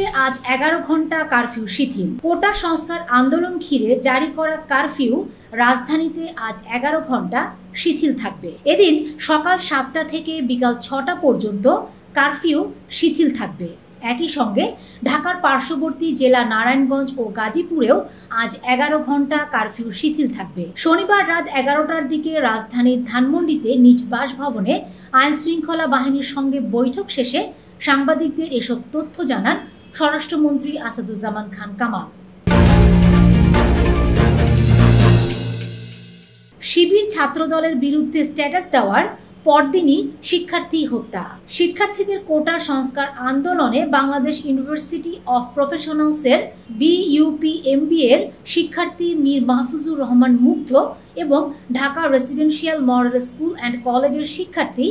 রাজধানীতে আজ 11 ঘন্টা কারফিউ শিথিল। কোটা সংস্কার আন্দোলন ঘিরে জারি করা কারফিউ রাজধানীতে আজ 11 ঘন্টা শিথিল থাকবে। এদিন সকাল 7টা থেকে বিকাল 6টা পর্যন্ত কারফিউ শিথিল থাকবে। একই সঙ্গে ঢাকার পার্শ্ববর্তী জেলা নারায়ণগঞ্জ ও গাজীপুরেও আজ 11 ঘন্টা কারফিউ শিথিল থাকবে। শনিবার রাত 11টার দিকে রাজধানীর ধানমন্ডিতে নিজ বাসভবনে আইনশৃঙ্খলা বাহিনীর সঙ্গে বৈঠক শেষে সাংবাদিকদের এসব তথ্য জানান স্বরাষ্ট্রমন্ত্রী আসাদুজ্জামান খান কামাল। শিবির ছাত্রদলের বিরুদ্ধে স্ট্যাটাস দেওয়ার পরদিনই শিক্ষার্থী হত্যা। শিক্ষার্থীদের কোটা সংস্কার আন্দোলনে বাংলাদেশ ইউনিভার্সিটি অফ প্রফেশনালসের BUPMB এর শিক্ষার্থী মীর মাহফুজুর রহমান মুগ্ধ এবং Dhaka residential model school and কলেজের শিক্ষার্থী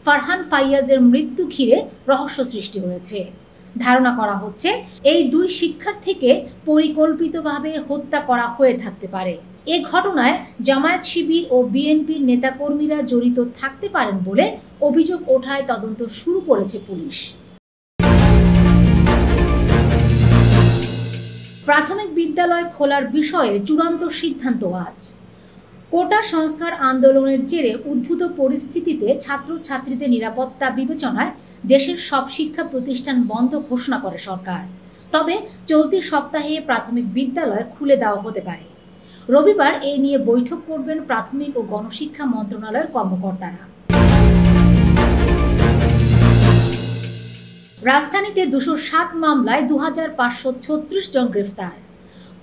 ফারহান ফাইয়াজের মৃত্যু ঘিরে রহস্য সৃষ্টি হয়েছে। ধারণা করা হচ্ছে এই দুই শিক্ষার্থীকে পরিকল্পিতভাবে হত্যা করা হয়ে থাকতে পারে। এ ঘটনায় জামায়াত শিবির ও বিএনপির নেতাকর্মীরা জড়িত থাকতে পারেন বলে অভিযোগ ওঠায় তদন্ত শুরু করেছে পুলিশ। প্রাথমিক বিদ্যালয় খোলার বিষয়ে চূড়ান্ত সিদ্ধান্ত আজ। কোটা সংস্কার আন্দোলনের জেরে উদ্ভূত পরিস্থিতিতে ছাত্রছাত্রীদের নিরাপত্তা বিবেচনায় দেশের সব শিক্ষা প্রতিষ্ঠান বন্ধ ঘোষণা করে সরকার। তবে চলতি সপ্তাহে প্রাথমিক বিদ্যালয় খুলে দেওয়া হতে পারে। রবিবার এ নিয়ে বৈঠক করবেন প্রাথমিক ও গণশিক্ষা মন্ত্রণালয়ের কর্মকর্তারা। রাজধানীতে 207 মামলায় 2536 জন গ্রেফতার।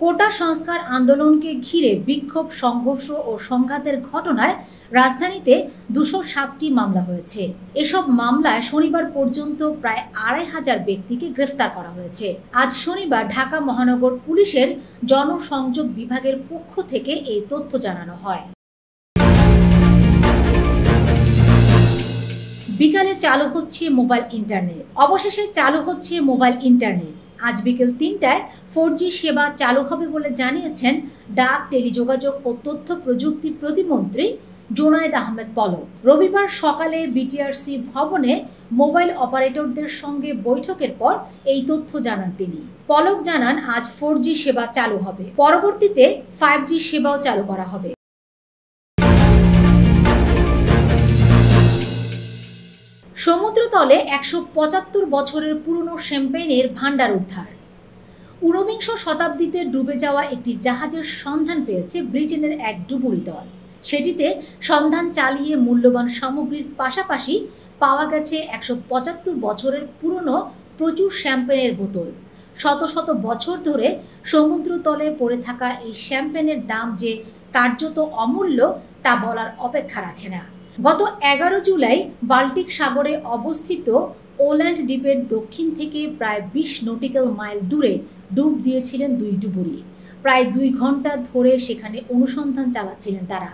কোটা সংস্কার আন্দোলনকে ঘিরে বিক্ষোভ, সংঘর্ষ ও সংঘাতের ঘটনায় রাজধানীতে 207টি মামলা হয়েছে। এসব মামলায় শনিবার পর্যন্ত প্রায় 2500 ব্যক্তিকে গ্রেফতার করা হয়েছে। আজ শনিবার ঢাকা মহানগর পুলিশের জনসংযোগ বিভাগের পক্ষ থেকে এই তথ্য জানানো হয়। বিকালে চালু হচ্ছে মোবাইল ইন্টারনেট। অবশেষে চালু হচ্ছে মোবাইল ইন্টারনেট। আজ বিকেল 3টায় 4G সেবা চালু হবে বলে জানিয়েছেন ডাক, টেলিযোগাযোগ ও তথ্য প্রযুক্তি প্রতিমন্ত্রী জোনায়েদ আহমেদ পলক। রবিবার সকালে বিটিআরসি ভবনে মোবাইল অপারেটরদের সঙ্গে বৈঠকের পর এই তথ্য জানান তিনি। পলক জানান আজ 4G সেবা চালু হবে, পরবর্তীতে 5G সেবাও চালু করা হবে। সমুদ্রতলে 175 বছরের পুরনো শ্যাম্পেনের ভান্ডার উদ্ধার। ঊনবিংশ শতাব্দীতে ডুবে যাওয়া একটি জাহাজের সন্ধান পেয়েছে ব্রিটেনের এক ডুবুরি দল। সেটিতে সন্ধান চালিয়ে মূল্যবান সামগ্রীর পাশাপাশি পাওয়া গেছে 175 বছরের পুরনো প্রচুর শ্যাম্পেনের বোতল। শত শত বছর ধরে সমুদ্রতলে পড়ে থাকা এই শ্যাম্পেনের দাম যে কার্যত অমূল্য তা বলার অপেক্ষা রাখে না। গত 11 জুলাই বাল্টিক সাগরে অবস্থিত ওল্যান্ড দ্বীপের দক্ষিণ থেকে প্রায় 20 নটিক্যাল মাইল দূরে ডুব দিয়েছিলেন দুই ডুবুরি। প্রায় 2 ঘন্টা ধরে সেখানে অনুসন্ধান চালাচ্ছিলেন তারা।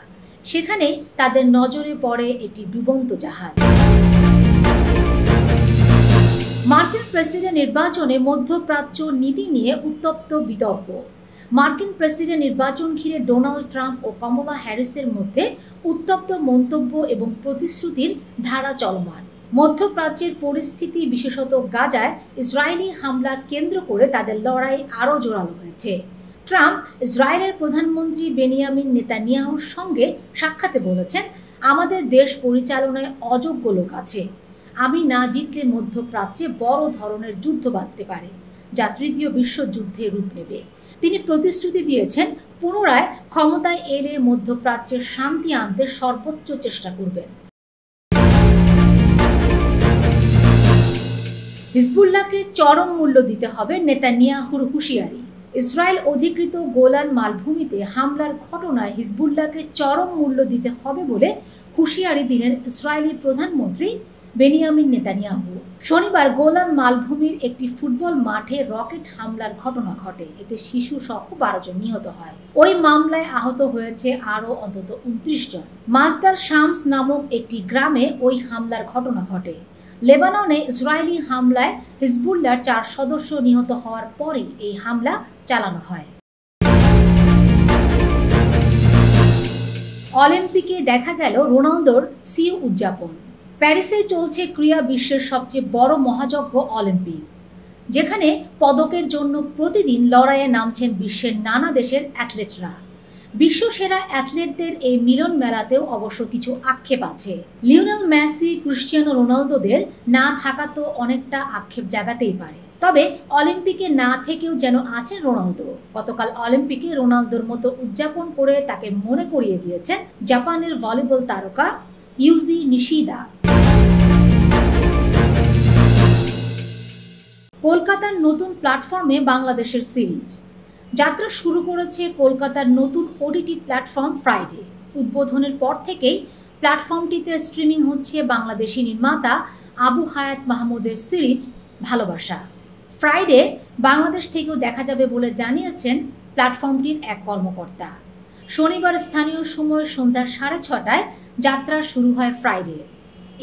সেখানেই তাদের নজরে পড়ে একটি ডুবন্ত জাহাজ। মার্কিন প্রেসিডেন্ট নির্বাচনে মধ্যপ্রাচ্য নীতি নিয়ে উত্তপ্ত বিতর্ক। মার্কিন প্রেসিডেন্ট নির্বাচন ঘিরে ডোনাল্ড ট্রাম্প ও কমলা হ্যারিসের মধ্যে উত্তপ্ত মন্তব্য এবং প্রতিশ্রুতির ধারা চলমান। মধ্যপ্রাচ্যের পরিস্থিতি, বিশেষত গাজায় ইসরায়েলি হামলা কেন্দ্র করে তাদের লড়াই আরও জোরালো হয়েছে। ট্রাম্প ইসরায়েলের প্রধানমন্ত্রী বেনিয়ামিন নেতানিয়াহুর সঙ্গে সাক্ষাতে বলেছেন, আমাদের দেশ পরিচালনায় অযোগ্য লোক আছে। আমি না জিতলে মধ্যপ্রাচ্যে বড় ধরনের যুদ্ধ বাঁধতে পারে, যা তৃতীয় বিশ্বযুদ্ধে রূপ নেবে। তিনি প্রতিশ্রুতি দিয়েছেন পুনরায় ক্ষমতায় এলে মধ্যপ্রাচ্যের শান্তি আনতে সর্বোচ্চ চেষ্টা করবেন। হিজবুল্লাহকে চরম মূল্য দিতে হবে, নেতানিয়াহুর হুঁশিয়ারি। ইসরায়েল অধিকৃত গোলান মালভূমিতে হামলার ঘটনায় হিজবুল্লাহকে চরম মূল্য দিতে হবে বলে হুঁশিয়ারি দিলেন ইসরায়েলি প্রধানমন্ত্রী বেনিয়ামিন নেতানিয়াহু। শনিবার গোলান মালভূমির একটি ফুটবল মাঠে রকেট হামলার ঘটনা ঘটে। এতে শিশু সহ 12 জন নিহত হয়। ওই মামলায় আহত হয়েছে আরও অন্তত 29 জন। মাজদার শামস নামক একটি গ্রামে ওই হামলার ঘটনা ঘটে। লেবাননে ইসরায়েলি হামলায় হিজবুল্লাহর 4 সদস্য নিহত হওয়ার পরেই এই হামলা চালানো হয়। অলিম্পিকে দেখা গেল রোনালদোর সিউ উদযাপন। প্যারিসে চলছে ক্রীড়া বিশ্বের সবচেয়ে বড় মহাযজ্ঞ অলিম্পিক। যেখানে পদকের জন্য প্রতিদিন লড়াইয়ে নামছেন বিশ্বের নানা দেশের অ্যাথলেটরা। বিশ্বসেরা অ্যাথলেটদের এই মিলন মেলাতেও অবশ্য কিছু আক্ষেপ আছে। লিওনেল মেসি, ক্রিস্টিয়ানো রোনালদোদের না থাকা তো অনেকটা আক্ষেপ জাগাতেই পারে, তবে অলিম্পিকে না থেকেও যেন আছেন রোনালদো। গতকাল অলিম্পিকে রোনালদোর মতো উদযাপন করে তাকে মনে করিয়ে দিয়েছেন জাপানের ভলিবল তারকা ইউজি নিশিদা। কলকাতার নতুন প্ল্যাটফর্মে বাংলাদেশের সিরিজ যাত্রা শুরু করেছে কলকাতার নতুন ওটিটি প্ল্যাটফর্ম ফ্রাইডে। উদ্বোধনের পর থেকেই প্ল্যাটফর্মটিতে স্ট্রিমিং হচ্ছে বাংলাদেশি নির্মাতা আবু হায়াত মাহমুদের সিরিজ ভালোবাসা। ফ্রাইডে বাংলাদেশ থেকেও দেখা যাবে বলে জানিয়েছেন প্ল্যাটফর্মটির এক কর্মকর্তা। শনিবার স্থানীয় সময় সন্ধ্যা 6:30টায় যাত্রা শুরু হয় ফ্রাইডে।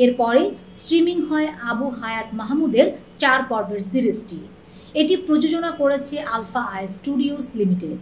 এরপরে স্ট্রিমিং হয় আবু হায়াত মাহমুদের 4 পর্বের সিরিজটি। এটি প্রযোজনা করেছে আলফা আই স্টুডিওস লিমিটেড।